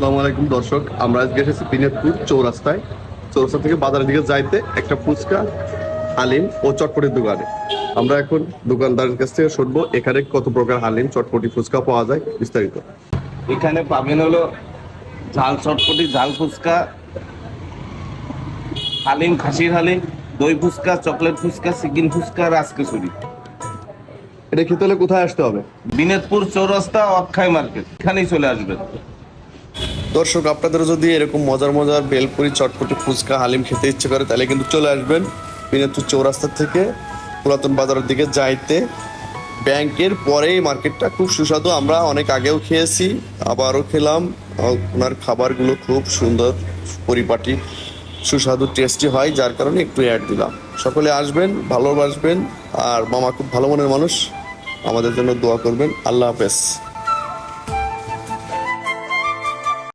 আসসালামু আলাইকুম দর্শক, আমরা আজকে এসেছি বিনোদপুর চৌরাস্তায়। চৌরাস্তা থেকে বাজারের দিকে যাইতে একটা ফুচকা, হালিম ও চটপটির দোকানে। আমরা এখন দোকানদারের কাছ থেকে শুনবো এখানে কত প্রকার হালিম, চটপটি, ফুচকা পাওয়া যায়, বিস্তারিত। এখানে পাবেন হলো ঝাল চটপটি, ঝাল ফুচকা, হালিম, খাসির হালিম, দই ফুচকা, চকলেট ফুচকা, চিকেন ফুচকা, রাজকিশোরি। এটা খেতে হলে কোথায় আসতে হবে? বিনোদপুর চৌরাস্তা, অক্ষয় মার্কেট, এখানেই চলে আসবেন। দর্শক, আপনাদের যদি এরকম মজার মজার বেলপুরি, চটপটি, ফুচকা, হালিম খেতে ইচ্ছে করে তাহলে কিন্তু চলে আসবেন বিনোদপুর চৌরাস্তা থেকে পুরাতন বাজারের দিকে যাইতে। ব্যাংকের পরেই মার্কেটটা, খুব সুস্বাদু। আমরা অনেক আগেও খেয়েছি, আবারও খেলাম। ওনার খাবারগুলো খুব সুন্দর, পরিপাটি, সুস্বাদু, টেস্টি হয়, যার কারণে একটু অ্যাড দিলাম। সকলে আসবেন, ভালোবাসবেন। আর মামা খুব ভালো মনের মানুষ, আমাদের জন্য দোয়া করবেন। আল্লাহ হাফেজ।